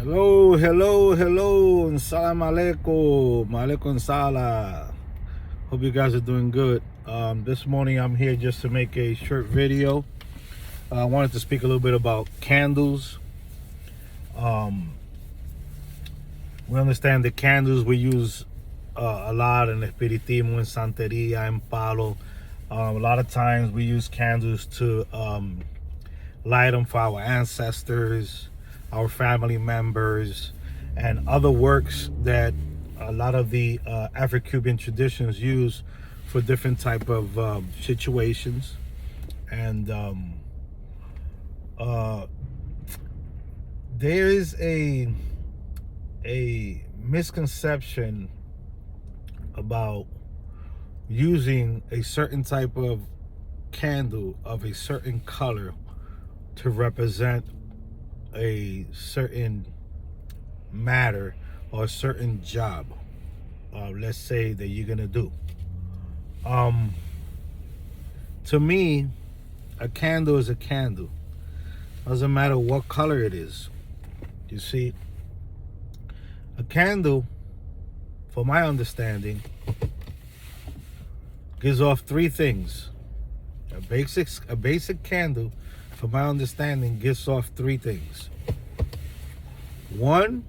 Hello, and salam alaikum, alaikum salam. Hope you guys are doing good. This morning I'm here just to make a short video. I wanted to speak a little bit about candles. We understand the candles we use a lot in espiritismo, in santeria, in palo. A lot of times we use candles to light them for our ancestors, our family members, and other works that a lot of the Afro-Cuban traditions use for different type of situations. And there is a misconception about using a certain type of candle of a certain color to represent a certain matter or a certain job, let's say, that you're gonna do. To me, a candle is a candle. Doesn't matter what color it is. You see, a candle, for my understanding, gives off three things. A basic candle, for my understanding, gives off three things. One,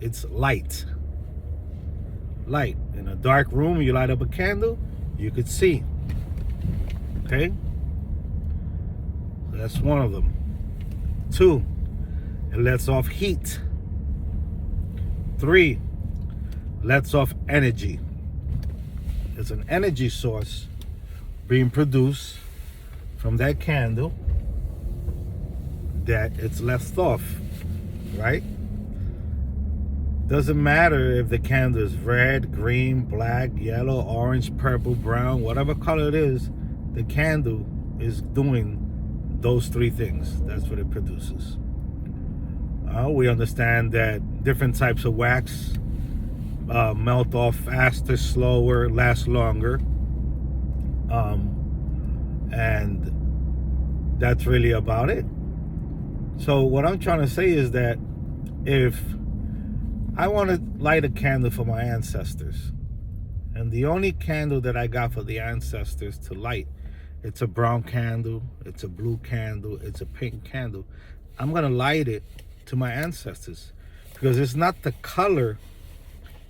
it's light. Light. In a dark room, you light up a candle, you could see. Okay? So that's one of them. Two, it lets off heat. Three, lets off energy. It's an energy source being produced from that candle that it's left off, right? Doesn't matter if the candle is red, green, black, yellow, orange, purple, brown, whatever color it is, the candle is doing those three things. That's what it produces. We understand that different types of wax melt off faster, slower, last longer. And that's really about it. So what I'm trying to say is that if I want to light a candle for my ancestors, and the only candle that I got for the ancestors to light, it's a brown candle, it's a blue candle, it's a pink candle, I'm going to light it to my ancestors, because it's not the color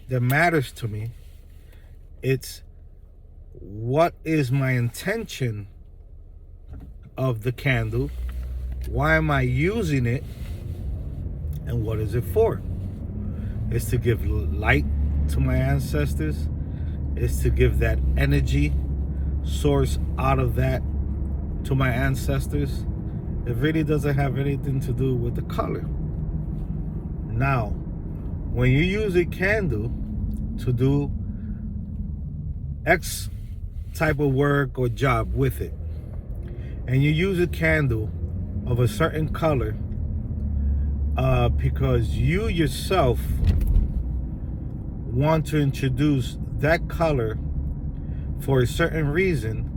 that matters to me. It's what is my intention of the candle, why am I using it, and what is it for? It's to give light to my ancestors. It's to give that energy source out of that to my ancestors. It really doesn't have anything to do with the color. Now, when you use a candle to do X type of work or job with it, and you use a candle of a certain color because you yourself want to introduce that color for a certain reason,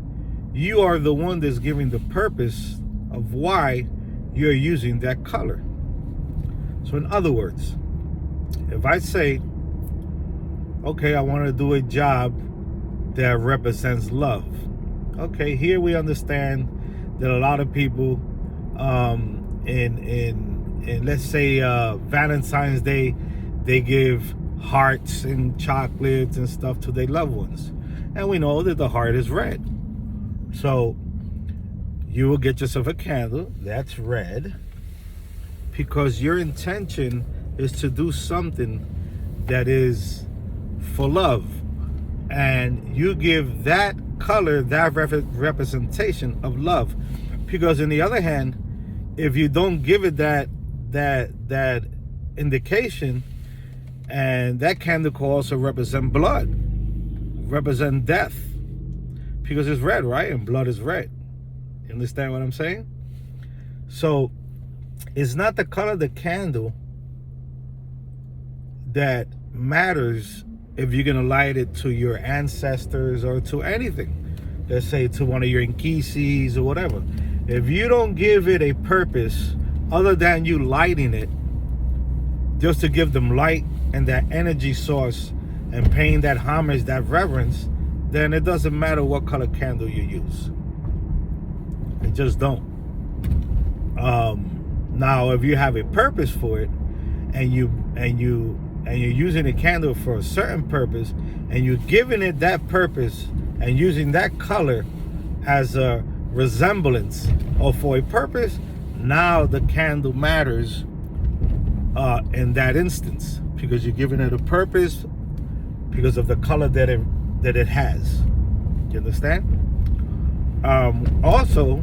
you are the one that's giving the purpose of why you're using that color. So in other words, if I say, okay, I want to do a job that represents love. Okay, here we understand that a lot of people in let's say Valentine's Day, they give hearts and chocolates and stuff to their loved ones, and we know that the heart is red. So you will get yourself a candle that's red because your intention is to do something that is for love, and you give that color that representation of love. Because on the other hand, if you don't give it that indication, and that candle could also represent blood, represent death, because it's red, right? And blood is red. You understand what I'm saying? So it's not the color of the candle that matters if you're gonna light it to your ancestors or to anything. Let's say to one of your inquisis or whatever. If you don't give it a purpose other than you lighting it, just to give them light and that energy source and paying that homage, that reverence, then it doesn't matter what color candle you use. It just don't. Now, if you have a purpose for it, and you're using a candle for a certain purpose, and you're giving it that purpose and using that color as a resemblance or for a purpose, now the candle matters in that instance, because you're giving it a purpose because of the color that it has. You understand? Also,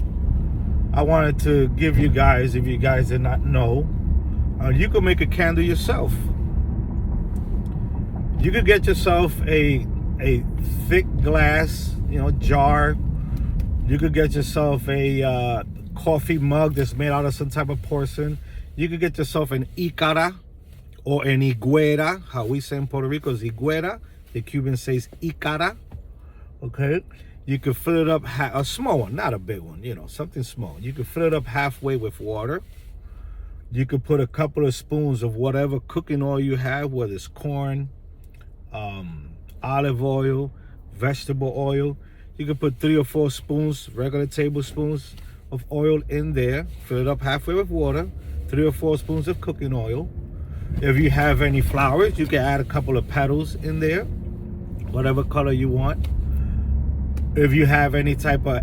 I wanted to give you guys, if you guys did not know, you can make a candle yourself. You could get yourself a thick glass, jar. You could get yourself a coffee mug that's made out of some type of porcelain. You could get yourself an icara or an higuera. How we say in Puerto Rico is higuera. The Cuban says icara. Okay. You could fill it up, a small one, not a big one, something small. You could fill it up halfway with water. You could put a couple of spoons of whatever cooking oil you have, whether it's corn, olive oil, vegetable oil. You could put 3 or 4 spoons, regular tablespoons of oil in there. Fill it up halfway with water, 3 or 4 spoons of cooking oil. If you have any flowers, you can add a couple of petals in there, whatever color you want. If you have any type of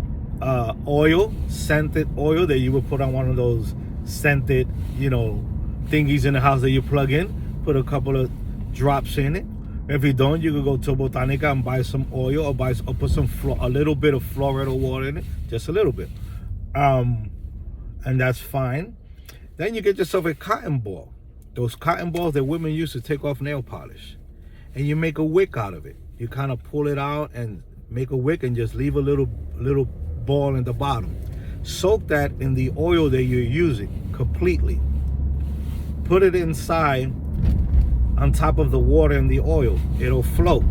oil, scented oil that you would put on one of those scented, thingies in the house that you plug in, put a couple of drops in it. If you don't, you could go to Botanica and buy some oil or put a little bit of Florida water in it, just a little bit. And that's fine. Then you get yourself a cotton ball. Those cotton balls that women use to take off nail polish. And you make a wick out of it. You kind of pull it out and make a wick and just leave a little ball in the bottom. Soak that in the oil that you're using completely. Put it inside on top of the water and the oil. It'll float.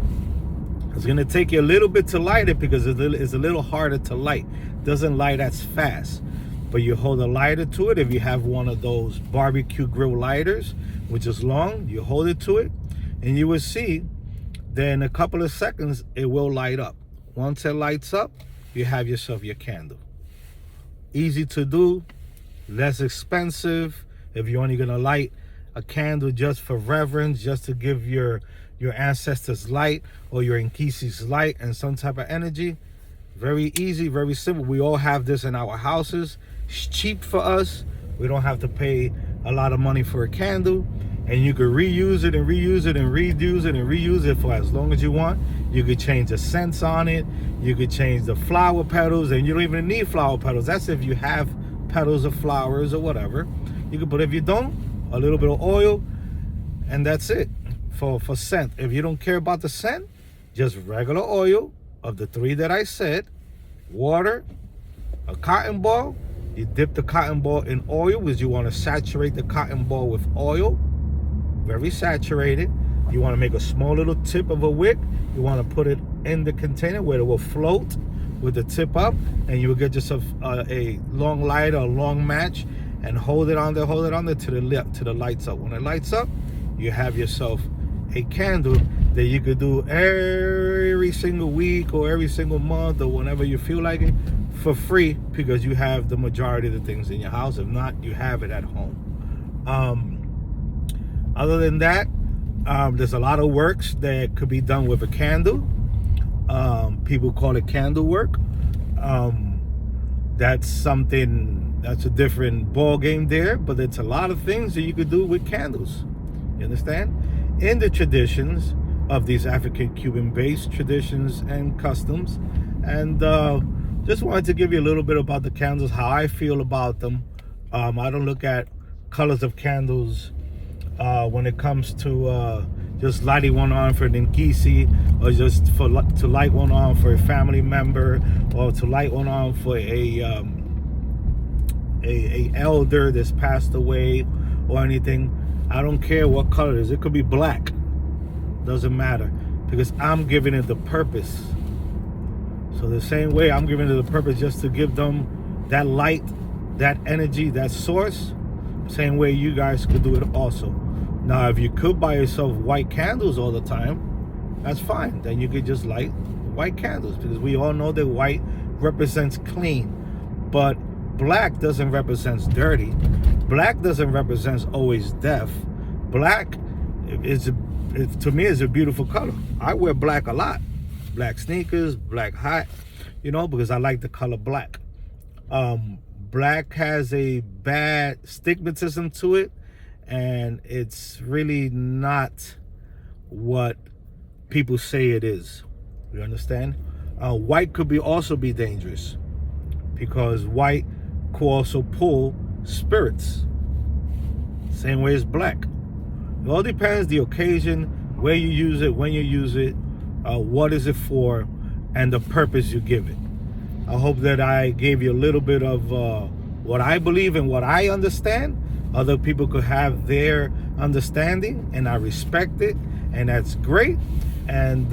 It's going to take you a little bit to light it because it's a little harder to light. It doesn't light as fast. But you hold a lighter to it. If you have one of those barbecue grill lighters, which is long, you hold it to it and you will see that in a couple of seconds it will light up. Once it lights up, you have yourself your candle. Easy to do, less expensive. If you're only gonna light a candle just for reverence, just to give your ancestors light or your Nkisi's light and some type of energy, very easy, very simple. We all have this in our houses. It's cheap for us. We don't have to pay a lot of money for a candle, and you could reuse it and reuse it and reuse it and reuse it for as long as you want. You could change the scents on it. You could change the flower petals, and you don't even need flower petals. That's if you have petals of flowers or whatever. You could put, if you don't, a little bit of oil, and that's it for scent. If you don't care about the scent, just regular oil of the 3 that I said, water, a cotton ball. You dip the cotton ball in oil because you want to saturate the cotton ball with oil, very saturated. You want to make a small little tip of a wick. You want to put it in the container where it will float with the tip up, and you will get yourself a long lighter, a long match, and hold it on there to the lights up. When it lights up, you have yourself a candle that you could do every single week or every single month or whenever you feel like it, for free, because you have the majority of the things in your house. If not, you have it at home. Other than that, there's a lot of works that could be done with a candle. People call it candle work. That's a different ball game there, but it's a lot of things that you could do with candles. You understand? In the traditions of these African Cuban based traditions and customs. And just wanted to give you a little bit about the candles, how I feel about them. I don't look at colors of candles when it comes to just lighting one on for an Nkisi, or just to light one on for a family member, or to light one on for a elder that's passed away or anything. I don't care what color it is. It could be black. Doesn't matter, because I'm giving it the purpose. So the same way I'm giving it the purpose just to give them that light, that energy, that source, same way you guys could do it also. Now, if you could buy yourself white candles all the time, that's fine. Then you could just light white candles, because we all know that white represents clean, but black doesn't represent dirty. Black doesn't represent always death. Black to me is a beautiful color. I wear black a lot. Black sneakers, black hat, because I like the color black. Black has a bad stigmatism to it, and it's really not what people say it is. You understand? White could also be dangerous, because white could also pull spirits, same way as black. It all depends the occasion, where you use it, when you use it, what is it for, and the purpose you give it. I hope that I gave you a little bit of what I believe and what I understand. Other people could have their understanding, and I respect it, and that's great. And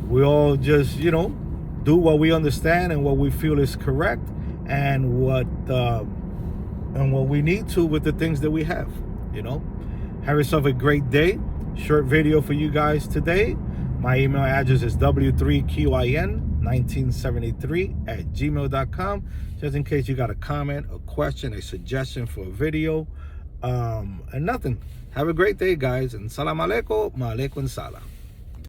we all just, do what we understand and what we feel is correct, and what we need to with the things that we have. Have yourself a great day. Short video for you guys today. My email address is w3qin1973@gmail.com, just in case you got a comment, a question, a suggestion for a video, and nothing. Have a great day, guys, and salam alaikum, ma alaikum salam.